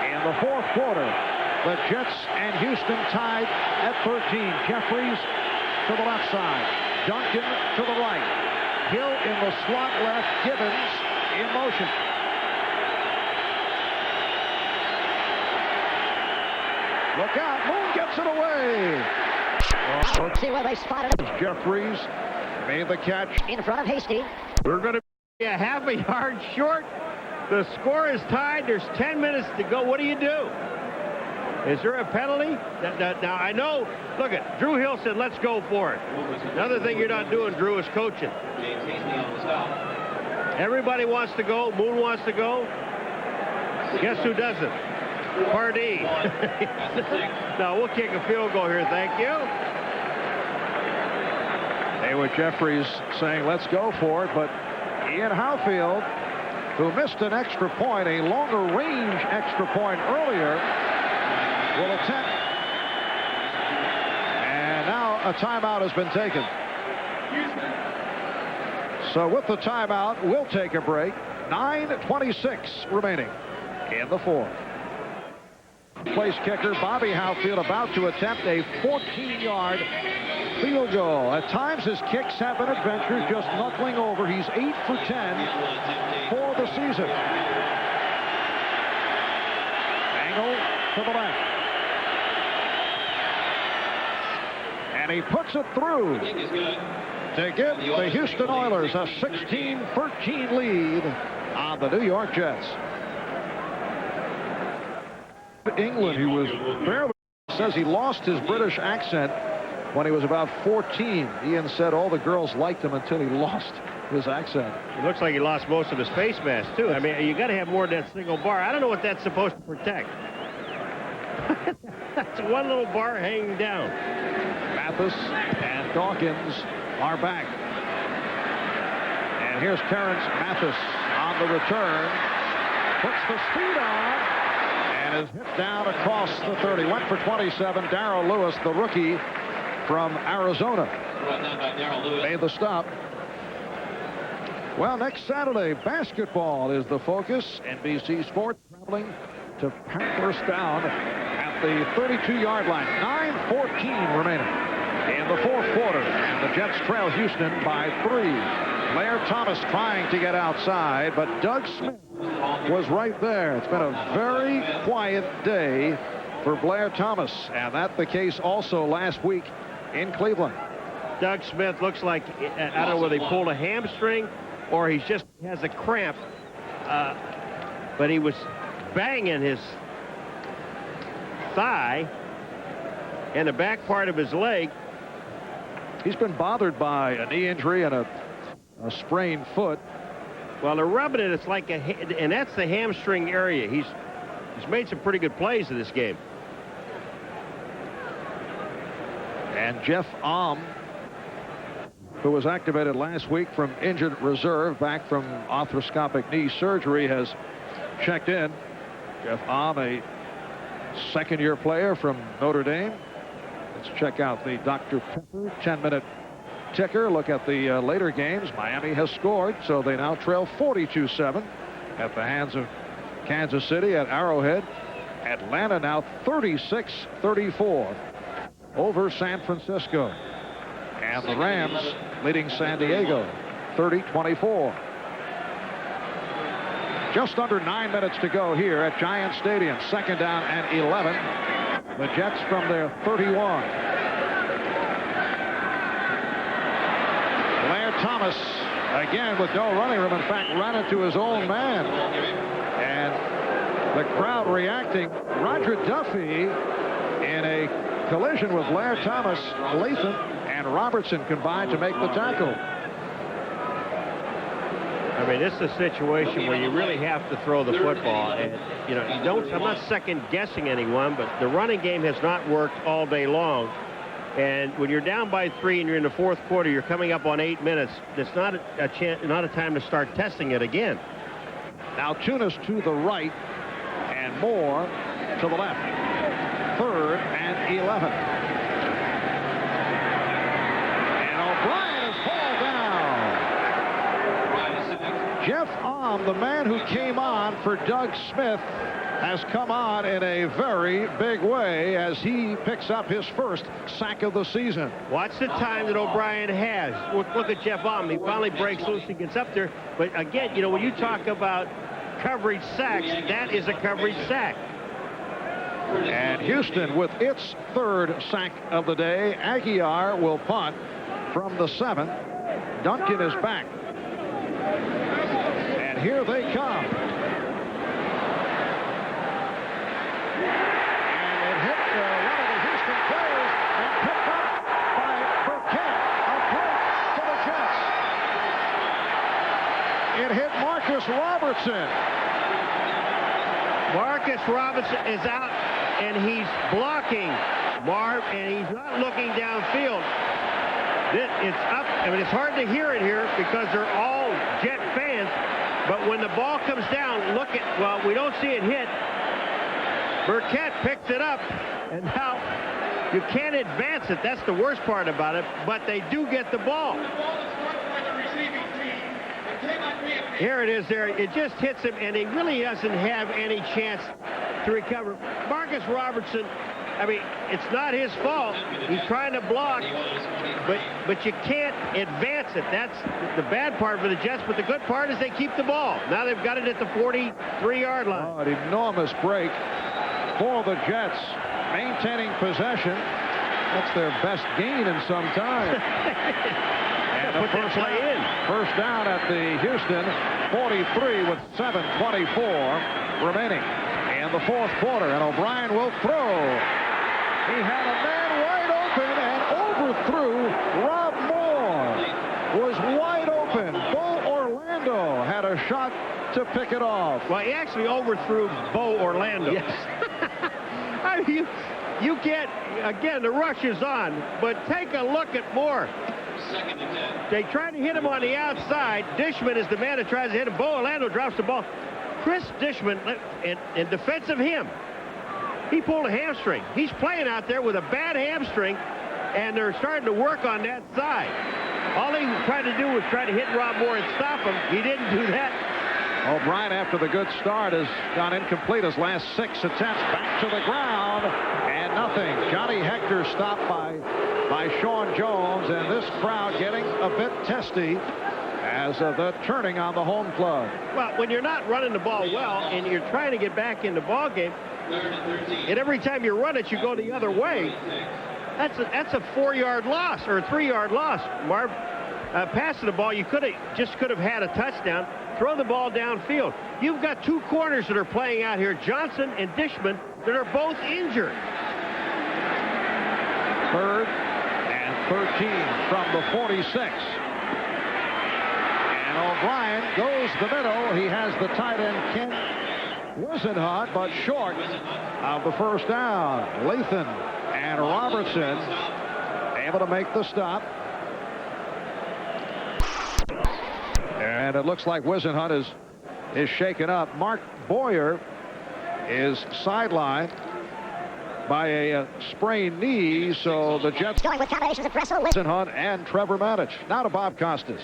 in the 4th quarter. The Jets and Houston tied at 13. Jeffries to the left side. Duncan to the right. Hill in the slot left. Gibbons in motion. Look out. Moon gets it away. See where they spotted him. Jeffries made the catch. In front of Hasty. We're going to be a half a yard short. The score is tied. There's 10 minutes to go. What do you do? Is there a penalty? Now, I know, look at, Drew Hill said, let's go for it. Another thing you're not doing, Drew, is coaching. Everybody wants to go. Moon wants to go. Guess who doesn't? Pardee. No, we'll kick a field goal here. Thank you. Haywood Jeffries saying, let's go for it, but Ian Howfield, who missed an extra point, a longer range extra point earlier, will attempt. And now a timeout has been taken. So with the timeout, we'll take a break. 9:26 remaining in the 4th. Place kicker Bobby Howfield about to attempt a 14-yard field goal. At times his kicks have been adventures, just knuckling over. He's 8 for 10 for the season. Angle to the left. And he puts it through to give the Houston Oilers a 16-13 lead on the New York Jets. England, he was barely, says he lost his British accent when he was about 14. Ian said all the girls liked him until he lost his accent. It looks like he lost most of his face mask, too. I mean, you got to have more than that single bar. I don't know what that's supposed to protect. That's one little bar hanging down. Mathis and Dawkins are back. And here's Terrence Mathis on the return. Puts the speed on and is hit down across the 30. Went for 27. Darrell Lewis, the rookie from Arizona, made the stop. Well, next Saturday, basketball is the focus. NBC Sports traveling to first down at the 32-yard line. 9:14 remaining in the 4th quarter. And the Jets trail Houston by 3. Blair Thomas trying to get outside, but Doug Smith was right there. It's been a very quiet day for Blair Thomas, and that's the case also last week in Cleveland. Doug Smith looks like, I don't know whether he pulled a hamstring or he just has a cramp, but he was banging his thigh and the back part of his leg. He's been bothered by a knee injury and a sprained foot. Well, they're rubbing it. It's like and that's the hamstring area. He's made some pretty good plays in this game. And Jeff Alm, who was activated last week from injured reserve, back from arthroscopic knee surgery, has checked in. Jeff Alm, a second-year player from Notre Dame. Let's check out the Dr. Pepper 10-minute ticker. Look at the later games. Miami has scored, so they now trail 42-7 at the hands of Kansas City at Arrowhead. Atlanta now 36-34 over San Francisco. And the Rams leading San Diego 30-24. Just under 9 minutes to go here at Giant Stadium. 2nd down and 11. The Jets from their 31. Blair Thomas again with no running room. In fact, ran into his own man. And the crowd reacting. Roger Duffy in a collision with Blair Thomas. Latham and Robertson combined to make the tackle. I mean, this is a situation where you really have to throw the football. And, you know, I'm not second guessing anyone, but the running game has not worked all day long. And when you're down by 3 and you're in the fourth quarter, you're coming up on 8 minutes. It's not a time to start testing it again. Now Tunis to the right and Moore to the left. 3rd and 11. And O'Brien is hauled down. Jeff Alm, the man who came on for Doug Smith, has come on in a very big way as he picks up his first sack of the season. Watch the time that O'Brien has. Look at Jeff Alm. He finally breaks loose and gets up there. But again, you know, when you talk about coverage sacks, that is a coverage sack. And Houston with its 3rd sack of the day. Aguiar will punt from the 7. Duncan is back. And here they come. And it hit one of the Houston players and picked up by Burkett. A break for the Jets. It hit Marcus Robertson. Marcus Robinson is out, and he's blocking Marv, and he's not looking downfield. It's up. I mean, it's hard to hear it here because they're all Jet fans, but when the ball comes down, well, we don't see it hit. Burkett picks it up, and now you can't advance it. That's the worst part about it, but they do get the ball. Here it is there. It just hits him, and he really doesn't have any chance to recover. Marcus Robertson, I mean, it's not his fault. He's trying to block, but you can't advance it. That's the bad part for the Jets, but the good part is they keep the ball. Now they've got it at the 43-yard line. Oh, an enormous break for the Jets, maintaining possession. That's their best gain in some time. And the first down at the Houston 43 with 7:24 remaining in the fourth quarter, and O'Brien will throw. He had a man wide open and overthrew. Rob Moore was wide open. Bo Orlando had a shot to pick it off. Well, he actually overthrew Bo Orlando. Yes. I mean, you can't, again, the rush is on, but take a look at Moore. They try to hit him on the outside. Dishman is the man that tries to hit him. Bo Orlando drops the ball. Chris Dishman, in defense of him, he pulled a hamstring. He's playing out there with a bad hamstring, and they're starting to work on that side. All he tried to do was try to hit Rob Moore and stop him. He didn't do that. O'Brien, after the good start, has gone incomplete. His last 6 attempts back to the ground, and nothing. Johnny Hector stopped by Sean Jones, and this crowd getting a bit testy as of the turning on the home club. Well, when you're not running the ball well and you're trying to get back in the ball game, and every time you run it, you go the other way, that's a 4-yard loss or a 3-yard loss. Marv, passing the ball, you could have had a touchdown. Throw the ball downfield. You've got 2 corners that are playing out here, Johnson and Dishman, that are both injured. 3rd and 13 from the 46. And O'Brien goes the middle. He has the tight end, Ken Wisenhunt, but short of the first down. Lathan and Robertson able to make the stop. And it looks like Wisenhunt is shaken up. Mark Boyer is sidelined by a sprained knee, so the Jets Going with combinations of Bressel, Wisenhunt and Trevor Matich. Now to Bob Costas.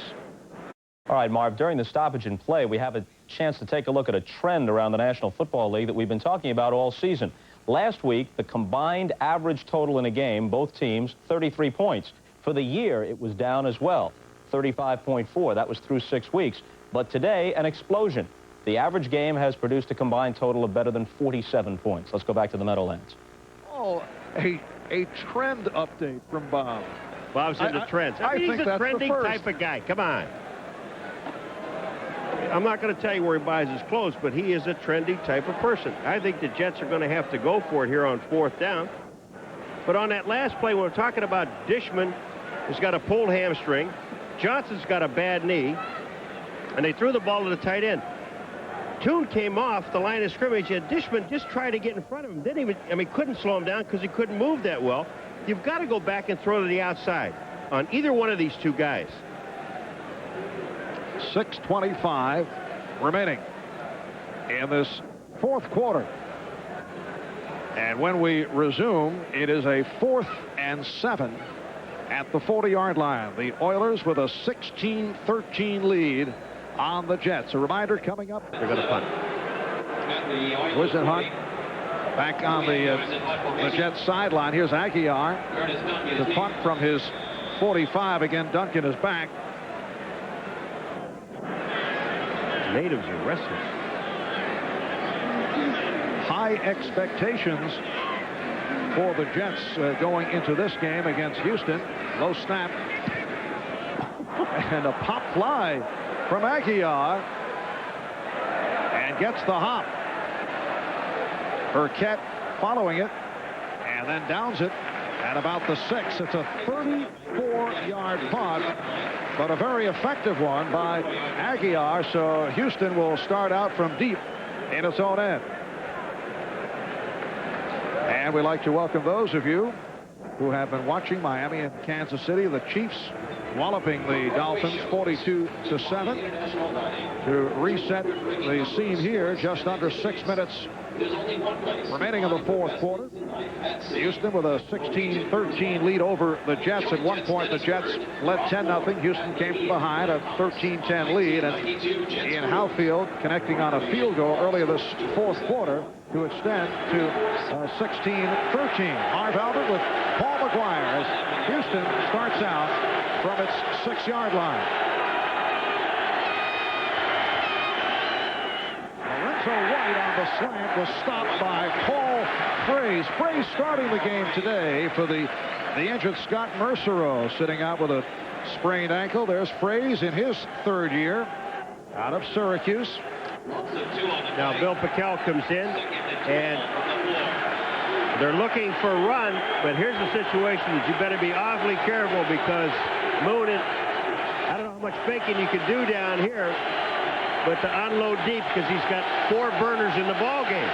All right, Marv, during the stoppage in play, we have a chance to take a look at a trend around the National Football League that we've been talking about all season. Last week, the combined average total in a game, both teams, 33 points. For the year, it was down as well, 35.4. That was through 6 weeks. But today, an explosion. The average game has produced a combined total of better than 47 points. Let's go back to the Meadowlands. Oh, a trend update from Bob. Bob's into trends. I mean, think he's a that's the trending first. type of guy. Come on. I'm not going to tell you where he buys his clothes, but he is a trendy type of person. I think the Jets are going to have to go for it here on 4th down. But on that last play, we're talking about Dishman has got a pulled hamstring. Johnson's got a bad knee. and they threw the ball to the tight end. Toon came off the line of scrimmage, and Dishman just tried to get in front of him. Didn't even, couldn't slow him down because he couldn't move that well. You've got to go back and throw to the outside on either one of these two guys. 6:25 remaining in this fourth quarter. And when we resume, it is a 4th and 7 at the 40-yard line. The Oilers with a 16-13 lead on the Jets. A reminder coming up. They're going to punt. Whisenhunt back on the Jets sideline. Here's Aguiar. The punt from his 45. Again, Duncan is back. Natives are restless. High expectations for the Jets going into this game against Houston. Low snap. And a pop fly from Aguiar. And gets the hop. Burkett following it. And then downs it at about the 6. It's a 34-yard punt, but a very effective one by Aguiar. So Houston will start out from deep in its own end. And we'd like to welcome those of you who have been watching Miami and Kansas City. The Chiefs walloping the Dolphins 42-7. To reset the scene here, just under 6 minutes remaining in the fourth quarter. Houston with a 16-13 lead over the Jets. At one point, the Jets led 10-0. Houston came from behind, a 13-10 lead. And Ian Howfield connecting on a field goal earlier this fourth quarter to extend to 16-13. Marv Albert with Paul McGuire as Houston starts out from its 6-yard line. Lorenzo White on the slant was stopped by Paul Fraze. Fraze starting the game today for the injured Scott Mercereau, sitting out with a sprained ankle. There's Fraze in his 3rd year out of Syracuse. Now Bill Pickel comes in, and they're looking for a run, but here's the situation that you better be awfully careful because Moon, I don't know how much faking you can do down here, but to unload deep because he's got 4 burners in the ball game.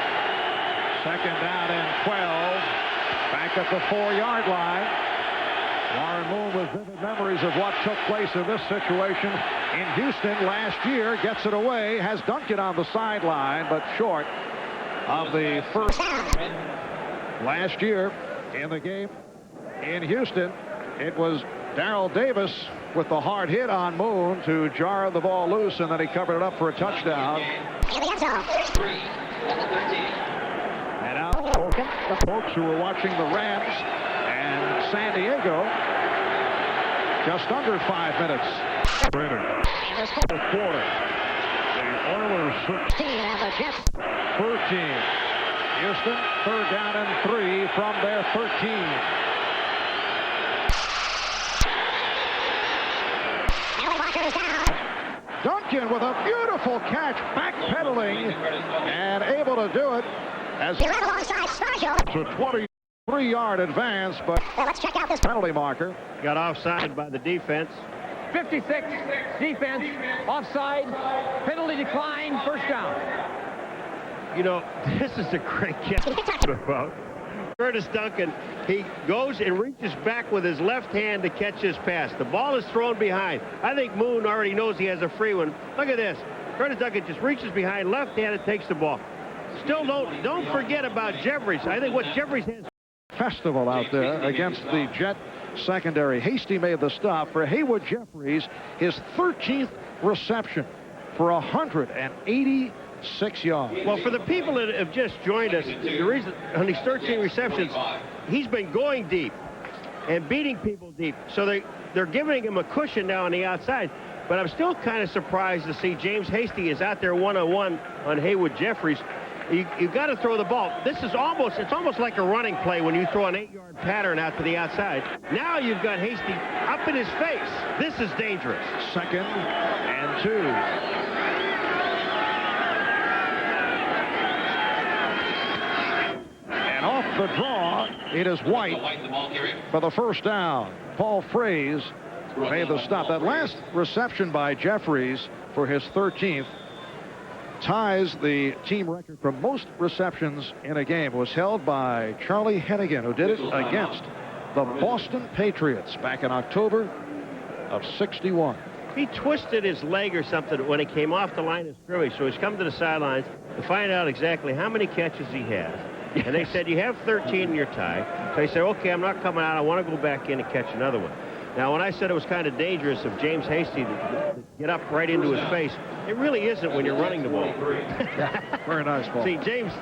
2nd down and 12. Back at the 4-yard line. Warren Moon with vivid memories of what took place in this situation in Houston last year. Gets it away, has Duncan on the sideline, but short of the first. Last year in the game in Houston, it was Darrell Davis with the hard hit on Moon to jar the ball loose, and then he covered it up for a touchdown. And now the folks who were watching the Rams and San Diego, just under 5 minutes. Fourth quarter. The Oilers 13. Houston, 3rd down and 3 from their 13. Duncan with a beautiful catch, backpedaling, and able to do it as it's a 23-yard advance, but let's check out this penalty marker. Got offside by the defense. 56, defense, offside, penalty decline, 1st down. You know, this is a great catch. Curtis Duncan, he goes and reaches back with his left hand to catch his pass. The ball is thrown behind. I think Moon already knows he has a free one. Look at this. Curtis Duncan just reaches behind, left-handed, takes the ball. Still don't forget about Jeffries. I think what Jeffries has. Festival out there against the Jet secondary. Hasty made the stop for Haywood Jeffries, his 13th reception for 186 yards. Well, for the people that have just joined us, the reason on these 13 receptions, he's been going deep and beating people deep. So they're giving him a cushion now on the outside. But I'm still kind of surprised to see James Hasty is out there one-on-one on Haywood Jeffries. You've got to throw the ball. It's almost like a running play when you throw an 8-yard pattern out to the outside. Now you've got Hasty up in his face. This is dangerous. 2nd and 2. And off the draw, it is White for the 1st down. Paul Fraze made the stop. That last reception by Jeffries for his 13th, ties the team record for most receptions in a game. It was held by Charlie Hennigan, who did it against the Boston Patriots back in October of '61. He twisted his leg or something when he came off the line of scrimmage, so he's come to the sidelines to find out exactly how many catches he has. And they said, you have 13 in your tie. So he said, okay, I'm not coming out. I want to go back in and catch another one. Now, when I said it was kind of dangerous of James Hasty to get up right into his face, it really isn't when you're running the ball. Very nice ball. See, James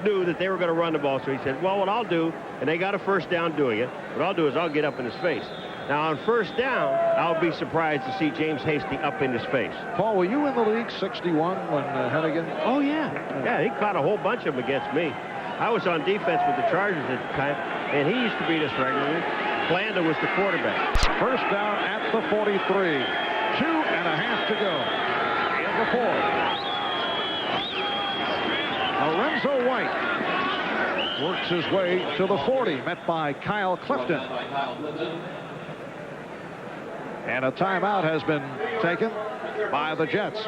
knew that they were going to run the ball, so he said, well, what I'll do, and they got a first down doing it, what I'll do is I'll get up in his face. Now, on first down, I'll be surprised to see James Hasty up in his face. Paul, were you in the league '61 when Hennigan? Oh, yeah. Yeah, he caught a whole bunch of them against me. I was on defense with the Chargers at the time, and he used to beat us regularly. Blanda was the quarterback. First down at the 43. 2.5 to go in the fourth. Lorenzo White works his way to the 40, met by Kyle Clifton. And a timeout has been taken by the Jets.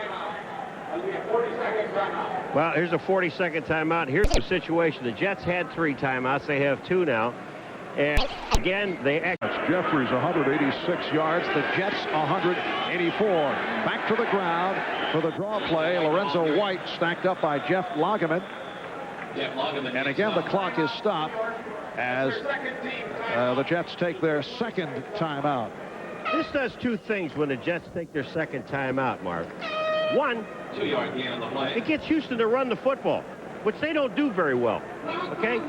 Well, here's a 40-second timeout. Here's the situation. The Jets had 3 timeouts. They have 2 now. And again, they Jeffries 186 yards. The Jets 184. Back to the ground for the draw play. Lorenzo White stacked up by Jeff Lageman. And again, the clock is stopped as the Jets take their second timeout. This does 2 things when the Jets take their second timeout, Mark. One, it gets Houston to run the football, which they don't do very well, okay?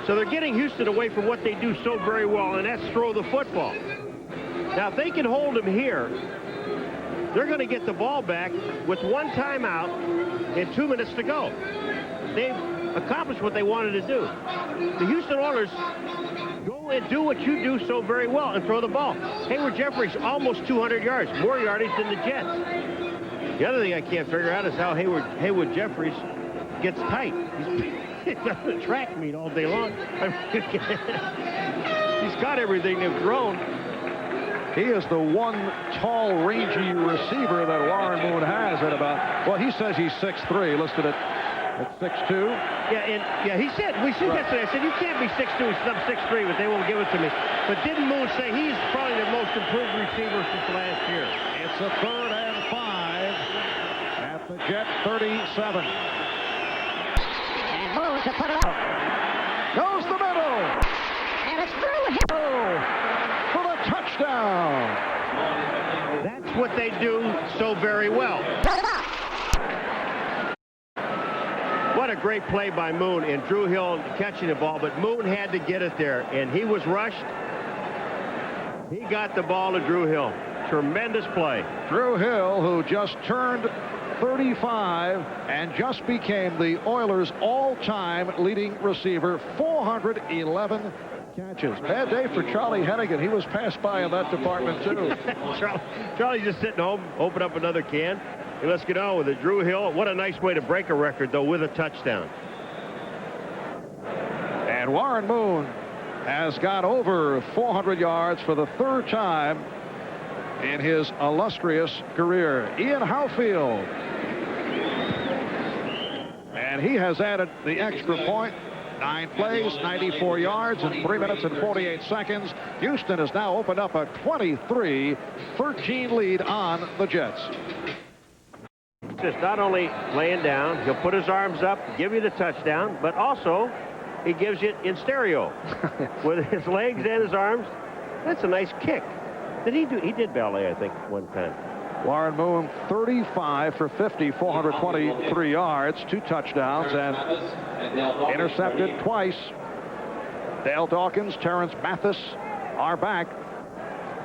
So they're getting Houston away from what they do so very well, and that's throw the football. Now, if they can hold them here, they're going to get the ball back with 1 timeout and 2 minutes to go. They've accomplished what they wanted to do. The Houston Oilers go and do what you do so very well and throw the ball. Hayward Jeffries, almost 200 yards, more yardage than the Jets. The other thing I can't figure out is how Hayward Jeffries gets tight. He's got the track meet all day long. He's got everything they've thrown. He is the one tall, rangy receiver that Warren Moon has at about, well, he says he's 6'3", listed at 6'2". Yeah, he said, we said yesterday, I said, you can't be 6'2", I'm 6'3", but they won't give it to me. But didn't Moon say he's probably the most improved receiver since last year? It's a 3rd and 5 at the Jet 37. And Moon to put it up. Goes the middle. And it's through him. For the touchdown. That's what they do so very well. What a great play by Moon and Drew Hill catching the ball, but Moon had to get it there, and he was rushed. He got the ball to Drew Hill. Tremendous play. Drew Hill, who just turned 35 and just became the Oilers' all-time leading receiver, 411 catches. Bad day for Charlie Hennigan. He was passed by in that department, too. Charlie's just sitting home, open up another can. And let's get on with it. Drew Hill, what a nice way to break a record, though, with a touchdown. And Warren Moon has got over 400 yards for the 3rd time in his illustrious career. Ian Howfield. And he has added the extra point. 9 plays, 94 yards in 3 minutes and 48 seconds. Houston has now opened up a 23-13 lead on the Jets. Just not only laying down, he'll put his arms up, give you the touchdown, but also he gives you it in stereo with his legs and his arms. That's a nice kick. He did ballet, I think, one time. Warren Moon, 35 for 50, 423 yards, 2 touchdowns, and intercepted twice. Dale Dawkins, Terrence Mathis are back.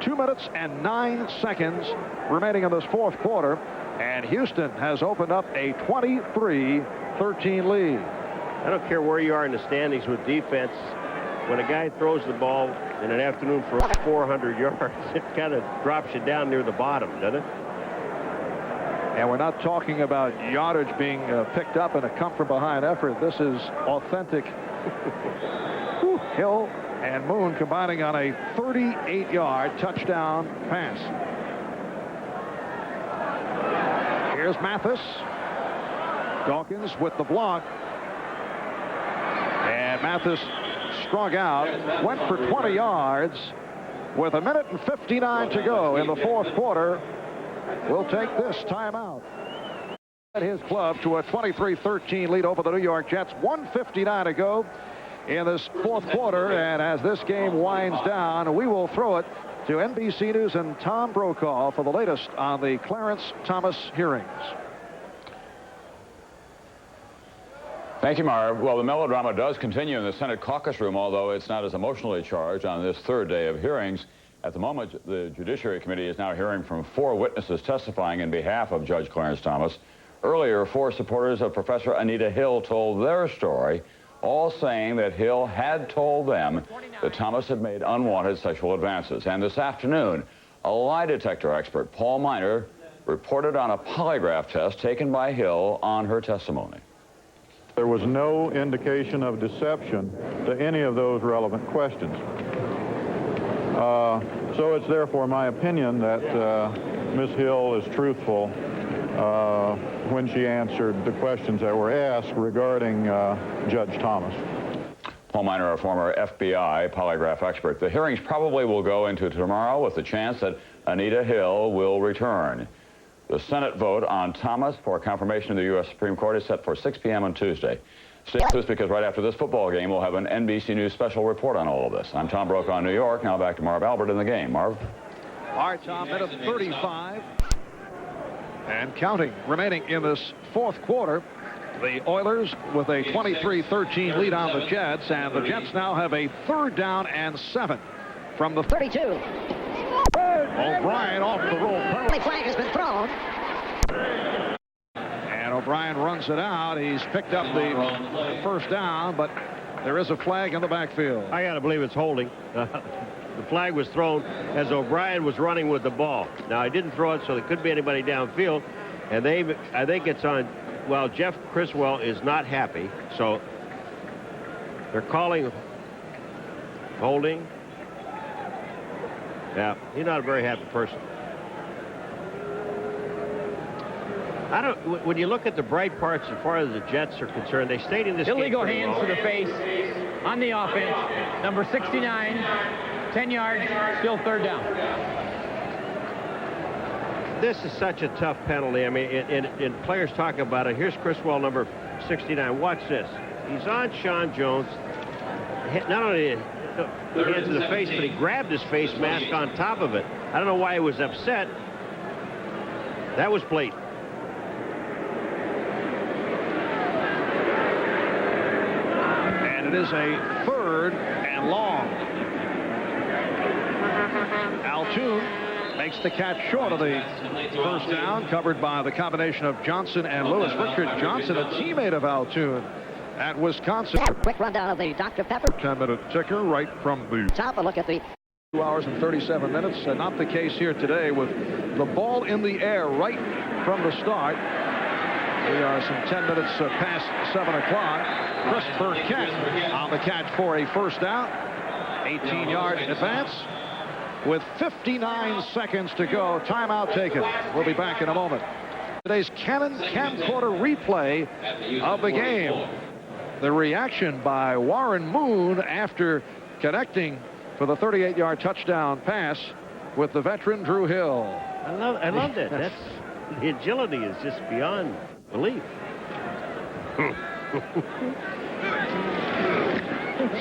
2 minutes and 9 seconds remaining in this 4th quarter, and Houston has opened up a 23-13 lead. I don't care where you are in the standings with defense. When a guy throws the ball in an afternoon for 400 yards, it kind of drops you down near the bottom, doesn't it? And we're not talking about yardage being picked up in a come-from-behind effort. This is authentic. Hill and Moon combining on a 38-yard touchdown pass. Here's Mathis. Dawkins with the block. And Mathis strung out, went for 20 yards with 1:59 to go in the fourth quarter. We'll take this timeout. His club to a 23-13 lead over the New York Jets. 1:59 to go in this fourth quarter. And as this game winds down, we will throw it to NBC News and Tom Brokaw for the latest on the Clarence Thomas hearings. Thank you, Marv. Well, the melodrama does continue in the Senate caucus room, although it's not as emotionally charged on this third day of hearings. At the moment, the Judiciary Committee is now hearing from 4 witnesses testifying in behalf of Judge Clarence Thomas. Earlier, 4 supporters of Professor Anita Hill told their story, all saying that Hill had told them that Thomas had made unwanted sexual advances. And this afternoon, a lie detector expert, Paul Miner, reported on a polygraph test taken by Hill on her testimony. There was no indication of deception to any of those relevant questions. So it's therefore my opinion that Ms. Hill is truthful when she answered the questions that were asked regarding Judge Thomas. Paul Miner, a former FBI polygraph expert. The hearings probably will go into tomorrow with the chance that Anita Hill will return. The Senate vote on Thomas for confirmation of the U.S. Supreme Court is set for 6 p.m. on Tuesday. Stay with us because right after this football game, we'll have an NBC News special report on all of this. I'm Tom Brokaw in New York. Now back to Marv Albert in the game. Marv? All right, Tom, minute 35 and counting remaining in this fourth quarter. The Oilers with a 23-13 lead on the Jets, and the Jets now have a 3rd down and 7 from the 32. O'Brien off the roll. Penalty flag has been thrown. And O'Brien runs it out. He's picked up the first down, but there is a flag in the backfield. I got to believe it's holding. The flag was thrown as O'Brien was running with the ball. Now, I didn't throw it, so there could be anybody downfield. And I think it's on, well, Jeff Criswell is not happy, so they're calling holding. Yeah, he's not a very happy person. When you look at the bright parts as far as the Jets are concerned, they stayed in this illegal game hands to the face on the offense. Number 69, 10 yards, still 3rd down. This is such a tough penalty. I mean, and players talk about it. Here's Criswell, number 69. Watch this. He's on Sean Jones. Not only hands to the face, but he grabbed his face mask on top of it. I don't know why he was upset. That was blatant. And it is a 3rd and long. Altoon makes the catch short of the first down, covered by the combination of Johnson and Lewis. Richard Johnson, a teammate of Altoon at Wisconsin. Quick rundown of the Dr. Pepper. 10-minute ticker right from the Top. A look at the 2 hours and 37 minutes. Not the case here today with the ball in the air right from the start. We are some 10 minutes past 7 o'clock. Chris Burkett on the catch for a first down. 18-yard advance with 59 seconds to go. Timeout taken. We'll be back in a moment. Today's Canon camcorder replay of the game. The reaction by Warren Moon after connecting for the 38-yard touchdown pass with the veteran Drew Hill. I love that. That's the agility is just beyond belief.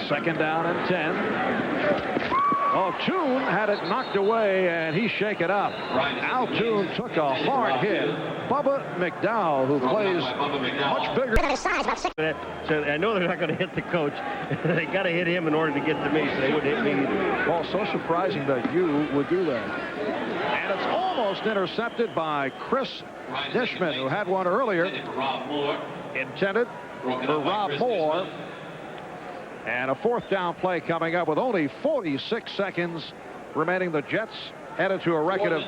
Second down and 10. Altoon had it knocked away, and he shake it up. Altoon took a hard hit. Bubba McDowell, who plays much bigger. So I know they're not going to hit the coach. They got to hit him in order to get to me, so they wouldn't hit me either. Well, so surprising that you would do that. And it's almost intercepted by Chris Dishman, who had one earlier. Intended for Rob Moore. And a 4th down play coming up with only 46 seconds remaining. The Jets headed to a record of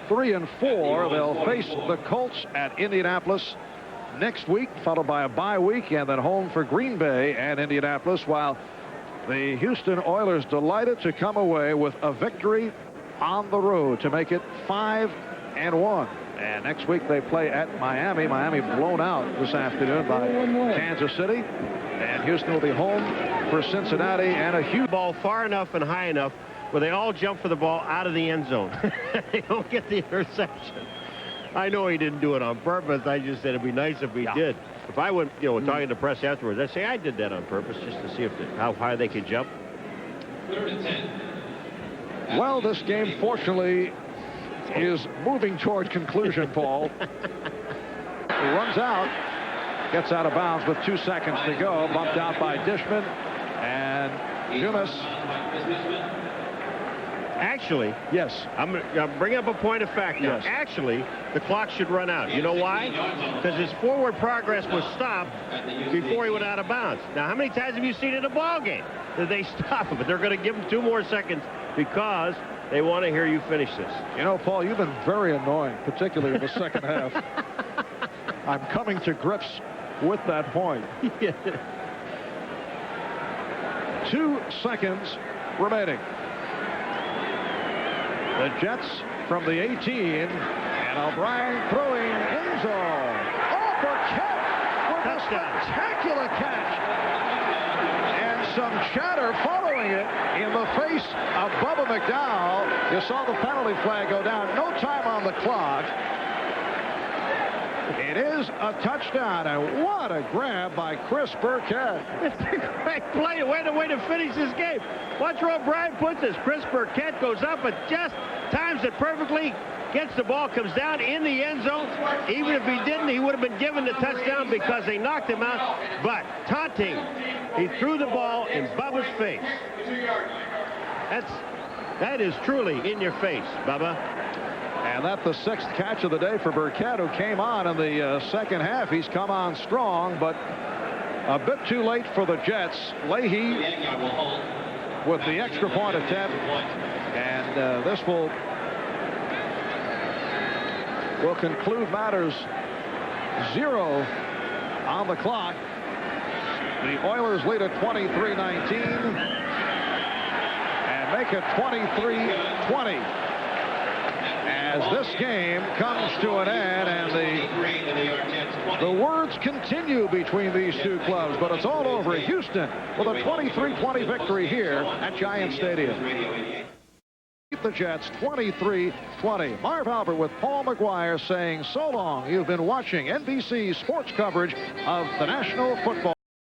3-4. They'll face the Colts at Indianapolis next week, followed by a bye week, and then home for Green Bay and Indianapolis, while the Houston Oilers delighted to come away with a victory on the road to make it 5-1. And next week they play at Miami. Miami blown out this afternoon by Kansas City. And Houston will be home for Cincinnati, and a huge ball far enough and high enough where they all jump for the ball out of the end zone. They don't get the interception. I know he didn't do it on purpose. I just said it'd be nice if he did. If I went, talking to the press afterwards, I'd say I did that on purpose just to see how high they could jump. 3rd and 10. Well, this game, fortunately, is moving toward conclusion, Paul. He runs out, gets out of bounds with 2 seconds to go, bumped out by Dishman and Dumas. Actually, yes, I'm going to bring up a point of fact now. Yes. Actually, the clock should run out. You know why? Because his forward progress was stopped before he went out of bounds. Now, how many times have you seen in a ball game that they stop him? But they're going to give him 2 more seconds because they want to hear you finish this. You know, Paul, you've been very annoying, particularly in the second half. I'm coming to grips with that point. 2 seconds remaining. The Jets from the 18, and O'Brien throwing end zone. Oh, Burkett with a spectacular catch. And some chatter following it in the face of Bubba McDowell. You saw the penalty flag go down. No time on the clock. It is a touchdown, and what a grab by Chris Burkett. It's a great play. Way to finish this game. Watch where O'Brien puts this. Chris Burkett goes up and just times it perfectly, gets the ball, comes down in the end zone. Even if he didn't, he would have been given the touchdown because they knocked him out. But taunting, he threw the ball in Bubba's face. That is truly in your face, Bubba. And that's the 6th catch of the day for Burkett, who came on in the second half. He's come on strong, but a bit too late for the Jets. Leahy with the extra point attempt, and this will conclude matters. 0 on the clock. The Oilers lead at 23-19 and make it 23-20. As this game comes to an end, and the words continue between these two clubs, but it's all over. Houston with a 23-20 victory here at Giant Stadium. The Jets 23-20. Marv Albert with Paul McGuire saying so long. You've been watching NBC sports coverage of the National Football